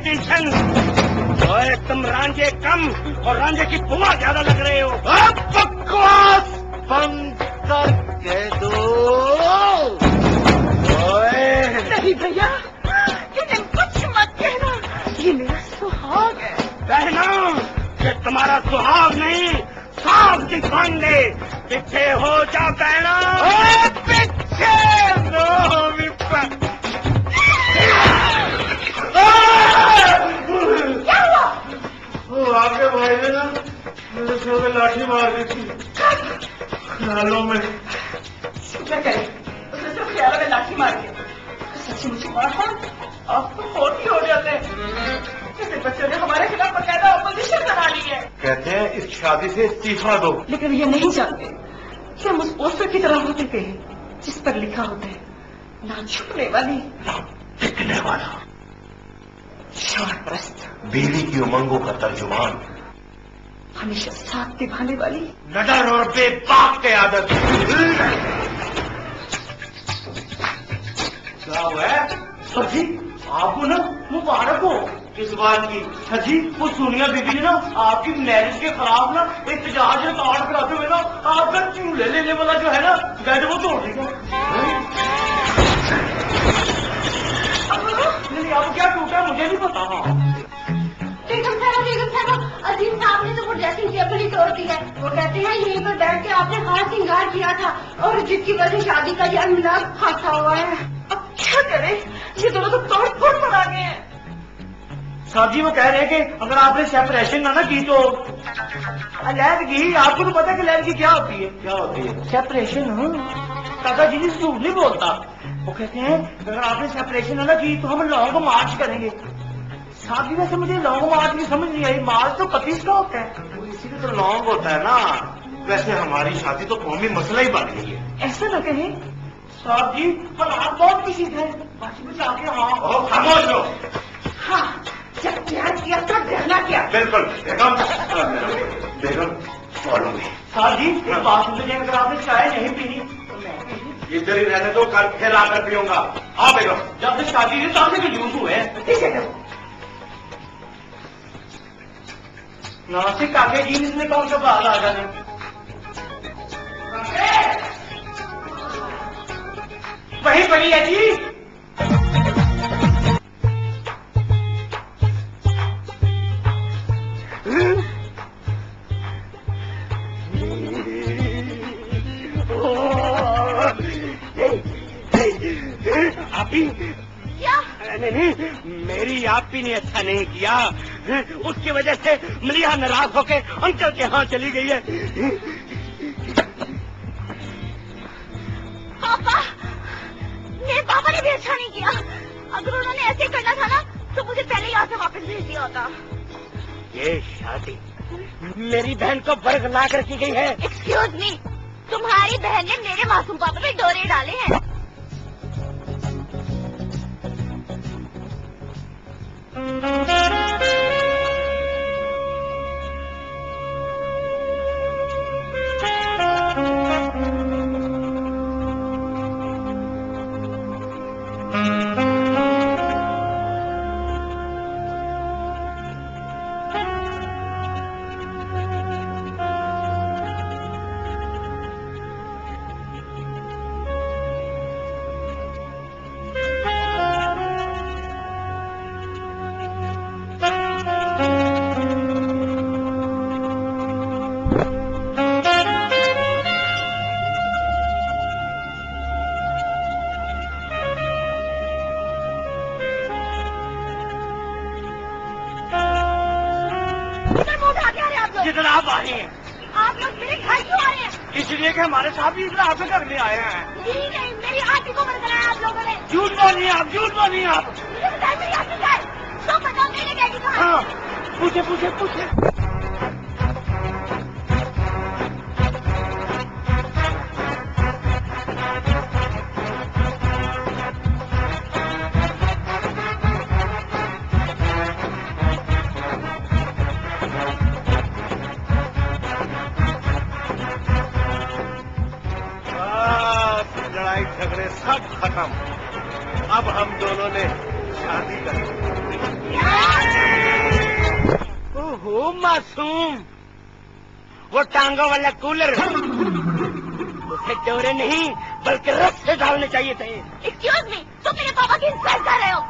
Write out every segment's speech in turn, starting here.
Tension. ओए तुम रांझे कम और रांझे की बुआ ज्यादा लग रहे हो। बकवास बंद कर कह दो। ओए नहीं भैया, इन्हें कुछ मत कहना, ये मेरा सुहाग है। कहना ये तुम्हारा सुहाग नहीं, साग की ले। पीछे हो जा कहना। पीछे नो विपत। क्या हुआ? वो आपके भाई ने ना मेरे सर में लाठी मार दी थी ख्यालों में। शुक्र करे उसने सिर्फ ख्यालों में लाठी मार दी। सच्ची मुझे मारा आप तो फोन ही हो जाते हैं। किसी बच्चों ने हमारे खिलाफ बकायदा अपोजिशन बना ली है। कहते हैं इस शादी से इस्तीफा दो। लेकिन ये नहीं जानते कि हम उस पोस्टर की तरह होते थे जिस पर लिखा होता है ना छुपने वाली ना टिकने वाला, शौहरपरस्त, बीवी की उमंगों का तर्जुमान, हमेशा साथ निभाने वाली, नडर और बेबाक के आदत। क्या हुआ है सर जी? आपको ना मुबारक हो। किस बात की? सर जी वो सोनिया बीबी ने ना आपकी मैरिज के खिलाफ ना एहतजाज रिकॉर्ड कराते हुए ना आपका चूल्हे लेने वाला जो है ना बेड वो तोड़ देगा। नहीं अब क्या टूटा मुझे नहीं पता। बेगम साहब अजीज साहब ने तो वो ड्रेसिंग टेबल ही तोड़ दी है। वो कहते हैं यहीं पर बैठ के आपने हार श्रृंगार किया था और जिसकी वजह से शादी का यह मिलाप फंसा हुआ है। अब क्या करें, ये दोनों तो तोड़ फोड़ पर आ गए हैं। साहब जी वो कह रहे हैं कि अगर आपने सेपरेशन ना की तो अलहदगी। आपको तो पता है कि अलहदगी क्या होती है? क्या होती है? सेपरेशन। काका जी झूठ नहीं बोलता। वो कहते हैं अगर आपने सेपरेशन ना की तो हम लॉन्ग मार्च करेंगे। साहब जी वैसे मुझे लॉन्ग मार्च की समझ नहीं आई। मार्च तो 25 का होता है। इसीलिए तो लॉन्ग होता है ना। वैसे हमारी शादी तो कौमी मसला ही बन गई है। ऐसा न कहें साहब जी हालात बहुत किसी थे बाकी में जाके। हाँ खामोश हो। हाँ जब प्यार किया तो डरना क्या? बिल्कुल बेगम। बेगम फॉलो मी। साहब जी एक बात सुनिए, अगर आपने चाय नहीं पीनी तो मैं पीनी। इधर ही रहने दो, कल फिर आकर पीऊंगा। हाँ बेगम जब से शादी हुई तब से यूज हुए हैं। नासिक काके जी इसमें कौन सा बात आ जाने। वही पड़ी है जी। आपी क्या? नहीं, मेरी आपी ने अच्छा नहीं किया। उसकी वजह से मलिया नाराज होके अंकल के यहाँ चली गई है। पापा, मेरे पापा ने भी अच्छा नहीं किया। अगर उन्होंने ऐसे करना था ना तो मुझे पहले यहाँ से वापस भेज दिया होता। ये शादी मेरी बहन को बरगला कर की गई है। एक्सक्यूज मी, तुम्हारी बहन ने मेरे मासूम पापा पे डोरे डाले हैं। जितना आप आए हैं। आप लोग मेरे घर क्यों आ रहे हैं? इसलिए कि हमारे साथ भी इतना आपके घर में आए हैं। नहीं, मेरी आंटी को बरकरार आप लोगों ने। झूठ बोलिए आप, झूठ बोलिए आप। मुझे बताए मेरी आंटी का है। तो बताओ मेरे डैडी कहाँ है? हाँ पूछे पूछे पूछे। लड़ाई झगड़े सब खत्म। अब हम दोनों ने शादी कर ली। ओहो मासूम, वो टांगों वाला कूलर उसे डोरे नहीं बल्कि रस से डालने चाहिए थे। एक्सक्यूज मी, तुम मेरे पापा की इंसल्ट कर रहे हो।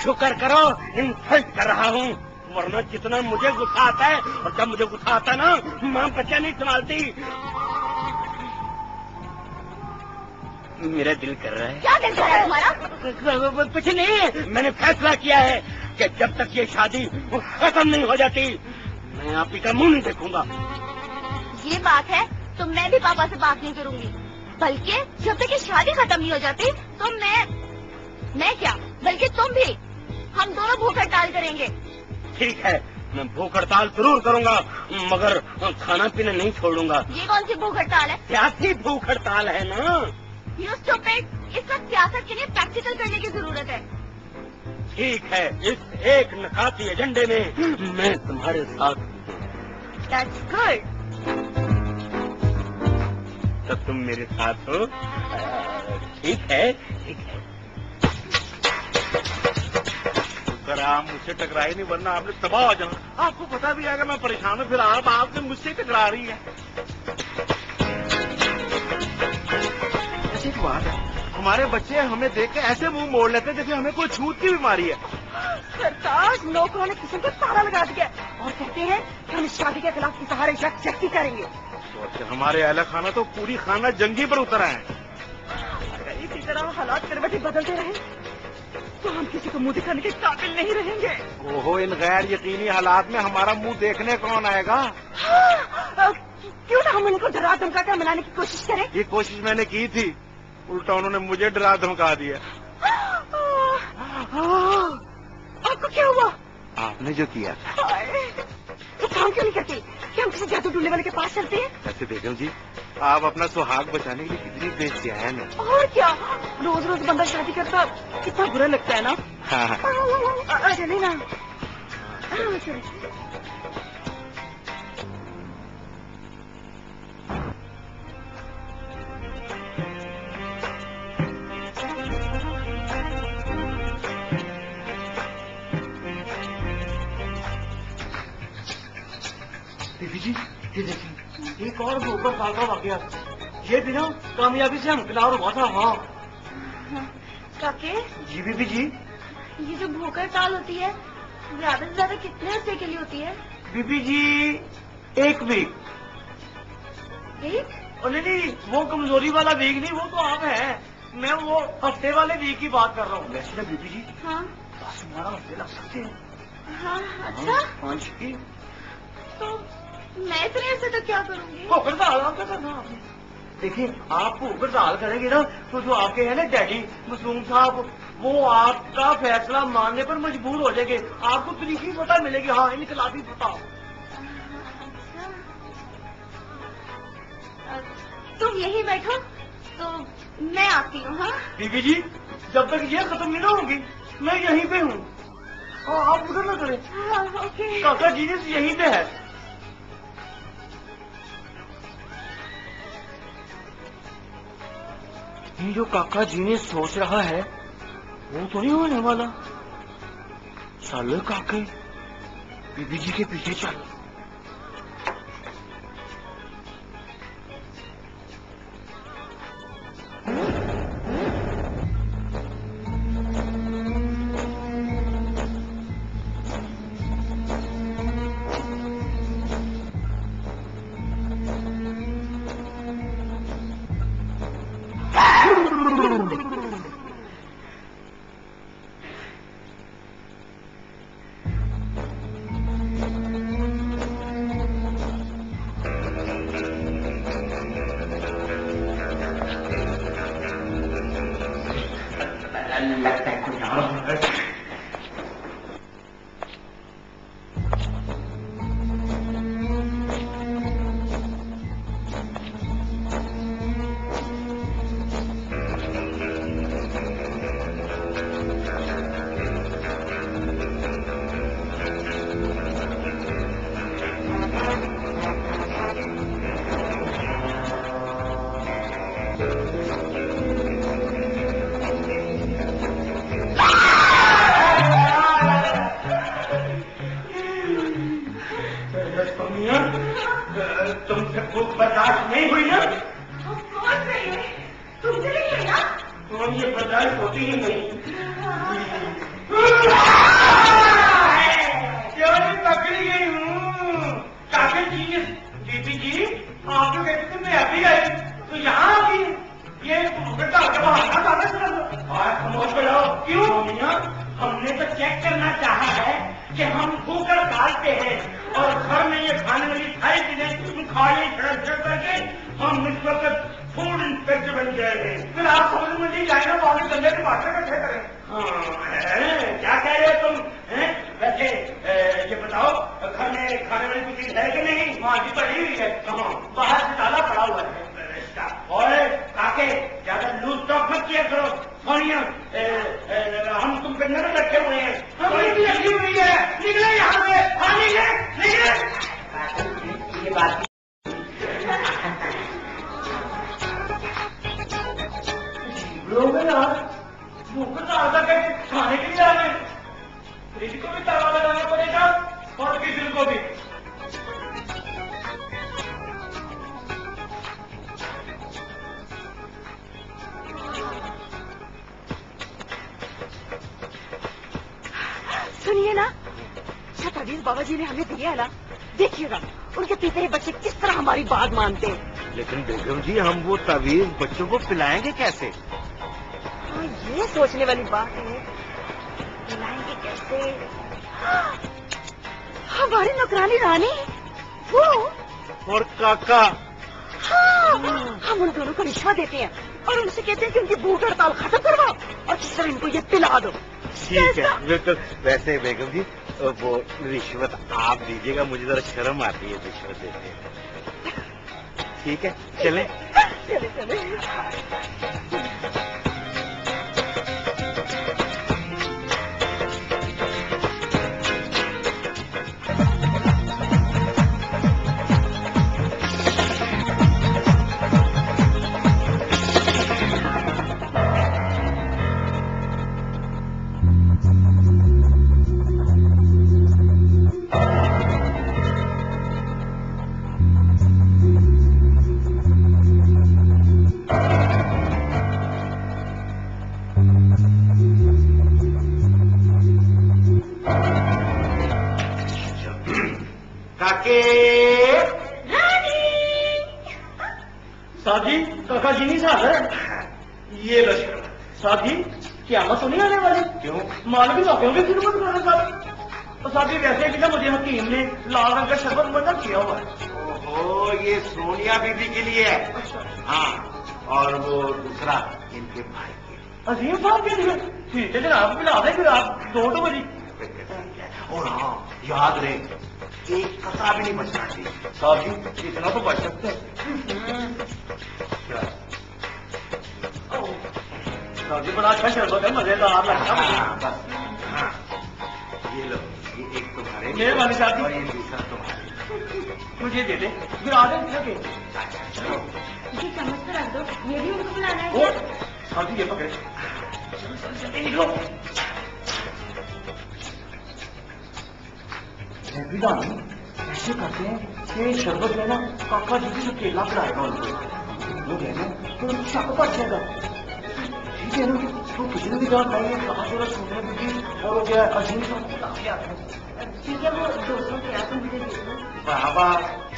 शुक्र करो इंसल्ट कर रहा हूँ, वरना जितना मुझे गुस्सा आता है, और जब मुझे गुस्सा आता है ना, माँ बच्चा नहीं संभालती। मेरा दिल कर रहा है। क्या दिल कर रहा है तुम्हारा? कुछ नहीं, मैंने फैसला किया है कि जब तक ये शादी खत्म नहीं हो जाती, मैं आप ही का मुंह नहीं देखूंगा। ये बात है तो मैं भी पापा से बात नहीं करूंगी, बल्कि जब तक ये शादी खत्म नहीं हो जाती तो मैं क्या बल्कि तुम भी, हम दोनों भूख हड़ताल करेंगे। ठीक है, मैं भूख हड़ताल जरूर करूंगा, मगर खाना पीना नहीं छोड़ूंगा। ये कौन सी भूख हड़ताल है? सियासी भूख हड़ताल है ना। यू स्टूपिड, इस वक्त सियासत के लिए प्रैक्टिकल करने की जरूरत है। ठीक है, इस एक नकाती एजेंडे में मैं तुम्हारे साथ हूँ। That's good. तब तुम मेरे साथ हो? ठीक है, ठीक है। सर आप मुझसे टकराई नहीं, वरना आपने तबाह हो जाना। आपको पता भी है कि मैं परेशान हूँ, फिर आप आपने मुझसे टकरा रही है। ऐसी एक बात है, हमारे बच्चे हमें देख के ऐसे मुंह मोड़ लेते हैं जैसे हमें कोई छूत की बीमारी है। सरताज, नौकरों ने किस्म को ताला लगा दिया और कहते हैं कि हम इस शादी के खिलाफ की सहारे जख्ती करेंगे। तो अच्छा, हमारे अहला खाना तो पूरी खाना जंगी पर उतर आए। अगर इसी तरह हालात करवटें बदलते रहे तो हम किसी को मुंह दिखाने के काबिल नहीं रहेंगे। ओहो, इन गैर यकीनी हालात में हमारा मुंह देखने कौन आएगा? क्यों ना हम उनको डरा धमका कर मनाने की कोशिश करें? ये कोशिश मैंने की थी, उल्टा उन्होंने मुझे डरा धमका दिया। आपको क्या हुआ? आपने जो किया था। तो काम क्यों नहीं करते कि हम किसी जादू टूलने वाले के पास चलते हैं? ऐसे बेगम जी, आप अपना सुहाग बचाने के लिए कितनी बेचैन है। और क्या, रोज रोज बंदा शादी करता कितना बुरा लगता है ना। हाँ। चले ना। चले। दीदी जी, ये देखिए, एक और ऊपर साल का वाकया। ये भी ना कामयाबी से हमकिनार हुआ था। हाँ काके, जी बीबी जी। ये जो भूख हड़ताल होती है ज्यादा से ज्यादा कितने हफ्ते के लिए होती है? बीबी जी, एक वीक। एक? नहीं, वो कमजोरी वाला वीक नहीं, वो तो आप है। मैं वो हफ्ते वाले वीक की बात कर रहा हूँ। वैसे ना बीबी जी, हाँ 10-12 हफ्ते लग सकते हैं। हाँ, अच्छा। 5 की तो मैं इतने ऐसे तो क्या करूँगी? भूख हड़ताल आपका करना आपने। देखिए, आप भूख हड़ताल करेंगे ना तो जो आपके है ना डैडी मासूम साहब, वो आपका फैसला मानने पर मजबूर हो जाएंगे। आपको तरीकी पता मिलेगी। हाँ, इनकलाबी पता। तुम यही बैठो तो मैं आती हूँ। हाँ बीबी जी, जब तक ये खत्म नहीं ना होगी मैं यहीं पे हूँ। हाँ, आप उधर ना करें। हाँ, ओके। काका जीनियस यहीं पे है। ये जो काका जीनियस सोच रहा है वो तो नहीं होने वाला। चल काके, बीबी जी के पीछे चल। तुमसे भूख बर्दाश्त नहीं हुई ना? कौन नहीं हुई? तुमसे नहीं हुई ना? तो ये बर्दाश्त होती ही नहीं। क्यों नहीं पकड़ी गई हूँ? काके जी, दीदी जी, आप तो कहते थे मैं अभी आई, तो यहाँ अभी ये बेटा बहाना था ना सर। खामोश हो जाओ। क्यों? हमने तो चेक करना चाहा है कि हम भूख डालते हैं और घर में ये खाने वाली सारी चीजें खाली छड़ करके हम इस वक्त फूड इंस्पेक्टर बन गए हैं। फिर आप समझ में नहीं जाए ना, पानी गंदे के बातें कैसे करें? हाँ, क्या कह रहे हो तुम? वैसे ये बताओ, घर में खाने वाली कोई चीज है कि नहीं? वहाँ की पड़ी हुई है। कहाँ? बाहर से ताला पड़ा हुआ है। और काके ज्यादा लूज टॉक मत किया करो। सोनिया, हम तुम पे नजर रखे हुए हैं। हमें भी लगी हुई है। निकले यहाँ से। हाँ, निकले निकले। ये बात लोग यार भूख ताजा करके खाने के लिए आ रहे हैं। फ्रिज को भी ताला लगाना पड़ेगा और किचन को भी। सुनिए ना, छत्रवीर बाबा जी ने हमें दिया है ना, देखिएगा उनके पीते ही बच्चे किस तरह हमारी बात मानते हैं। लेकिन बेगम जी, हम वो तवीज बच्चों को पिलाएंगे कैसे? हाँ, ये सोचने वाली बात है, पिलाएंगे कैसे? हमारी नौकरानी रानी वो और काका? हाँ, हम उन दोनों को रिश्वत देते हैं और उनसे कहते हैं कि उनकी भूख हड़ताल खत्म करवाओ और किस तरह इनको ये पिला दो। ठीक है, बिल्कुल। वैसे बेगम जी, वो रिश्वत आप दीजिएगा, मुझे जरा शर्म आती है रिश्वत देते हैं। ठीक है, चलें? चले चले। साथी, काका जी नहीं साथ है। ये लश्कर साथी, क़यामत तो नहीं आने वाली? क्यों? मानवी वाक़ियों की खिदमत करने साथी। तो साथी वैसे भी ना मुझे हकीम ने लाल रंग का शरबत मना किया हुआ है। ओहो, ये सोनिया बीबी के लिए है। हाँ, और वो दूसरा इनके भाई के लिए। अजीम साहब के लिए? ठीक है जनाब, पिला दें फिर आप 2 बजे। और हाँ, याद रहे, एक कतरा भी नहीं बचना चाहिए। साथी, इतना तो बच सकते हैं। साथी, बड़ा अच्छा शरबत है, मजेदार लगता है मुझे। हाँ, ये लो, ये एक तुम्हारे लिए मेहरबानी साथी। और ये दूसरा तुम्हारे लिए। मुझे दे दे, फिर आ जाए लगे। ये चम्मच तो रख दो, ये भी उनको बुलाना है ओ, क्या? साथी ये पकड़े। निकलो। ऐसे करते हैं कि शरबत में ना काका जी भी केला पिलाएगा उनको। लोग है ना, तो उनको शक पड़ जाएगा। ठीक है ना, तो किसी ने भी कहा भाई ये कहाँ से सुनने की और हो गया अजीम साहब काफी आता है। ठीक है, वो 200 के आप मुझे दे दो। बाबा,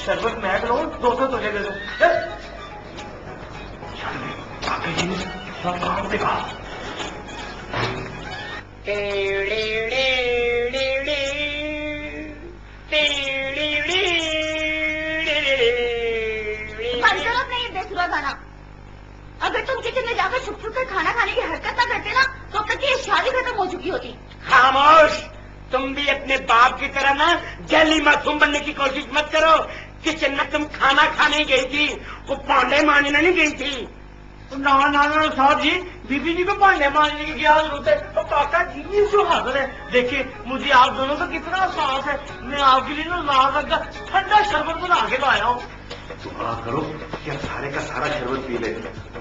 शरबत मैं पिलाऊं, 200 तुझे दे दो। काका जी ने सब काम दिखा। बंद करो अपना ये बेसुरा गाना। अगर तुम किचन में जाकर छुप छुप कर खाना खाने की हरकत ना करते ना, तो अब तक ये शादी खत्म हो चुकी होती। खामोश, तुम भी अपने बाप की तरह ना जली मासूम बनने की कोशिश मत करो। किचन में तुम खाना खाने गई थी, वो पांडे मांझने नहीं गई थी। ना ना ना साहब जी, बीबी जी को भांडे मांजने की क्या जरूरत है? तो काका जी भी जो हाजिर है। देखिए, मुझे आप दोनों से कितना एहसास है। मैं आपके लिए ना लाल रंग का ठंडा शरबत बना के लाया हूँ। दुआ करो कि हम सारे का सारा शरबत पी ले,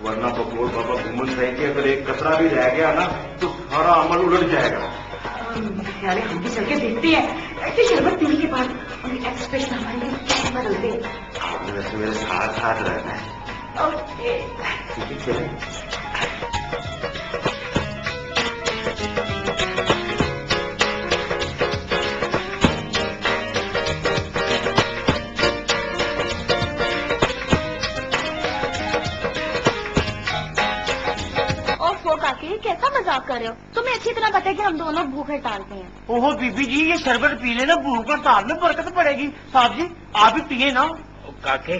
वरना बकोर बाबा घूमन रहे कि अगर एक कतरा भी रह गया ना तो सारा अमल उलट जाएगा। अरे हम भी चल के देखते हैं, ऐसे शरबत पीने के बाद उनकी एक्सप्रेशन हमारे लिए कैसे बदल चलते हैं। आपने वैसे मेरे साथ साथ रहना है। ओके। चले। काकी कैसा मजाक कर रहे हो? तुम्हें अच्छी तरह पता है कि हम दोनों भूख हड़ताल पे हैं। ओहो बीबी जी, ये शरबत पी लेना, भूख हड़ताल में बरकत पड़ेगी। साहब जी आप भी पिए ना। काके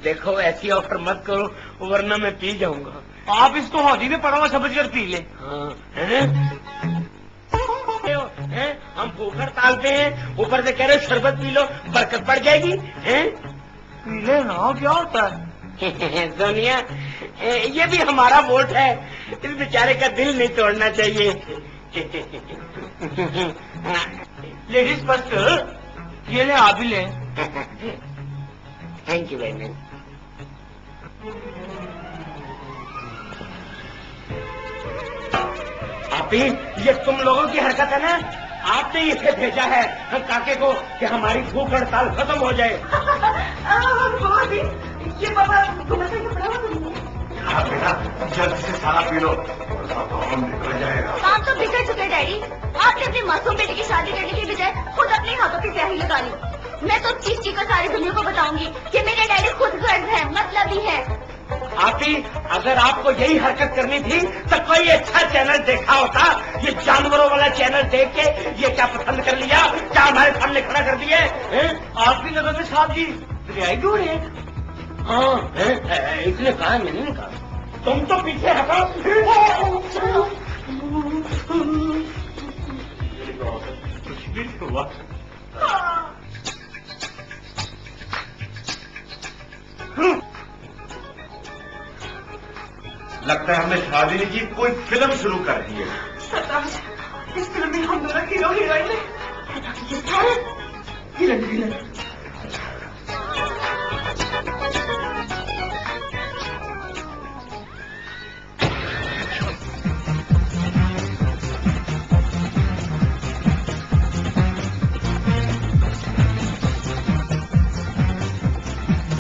देखो ऐसी ऑफर मत करो वरना मैं पी जाऊंगा। आप इसको हौदी में पड़ा हुआ समझ कर पी ले। हाँ, हैं? हम भूख हड़ताल पे हैं, ऊपर से कह रहे हो शरबत पी लो बरकत पड़ जाएगी। हैं? पी ले ना, क्या होता है? सोनिया ये भी हमारा वोट है, इस बेचारे का दिल नहीं तोड़ना चाहिए। लेडीज फर्स्ट, ये ले आप भी ले। Thank you very much. आप ही ये तुम लोगों की हरकत है ना, आपने इसे भेजा है हम काके को कि हमारी भूख हड़ताल खत्म हो जाए। ये बाबा घुमाता है बड़ा हाँ बेटा जल्दी से सारा पी लो काम निकल जाएगा। काम तो बिगड़ चुके हैं डैडी। आपने अपनी मासूम बेटी की शादी करने की बजाय खुद अपने हाथों की स्याही लगा ली। मैं तो चीज चीज सारी दुनिया को बताऊंगी कि मेरे डैडी खुद गर्ज है, मतलबी है। आप ही अगर आपको यही हरकत करनी थी तो कोई अच्छा चैनल देखा होता। ये जानवरों वाला चैनल देख के ये क्या पसंद कर लिया, क्या हमारे सामने खड़ा कर दिए। आपकी नजर में साहब जी रियाई दूर है। हाँ इसने कहा, मैंने नहीं कहा। तुम तो पीछे हटो। कुछ भी नहीं हुआ। लगता है हमने शादी नहीं की, कोई फिल्म शुरू कर दी है। सरताज, इस फिल्म में हम दोनों हीरो हीरोइन है। हीरोइन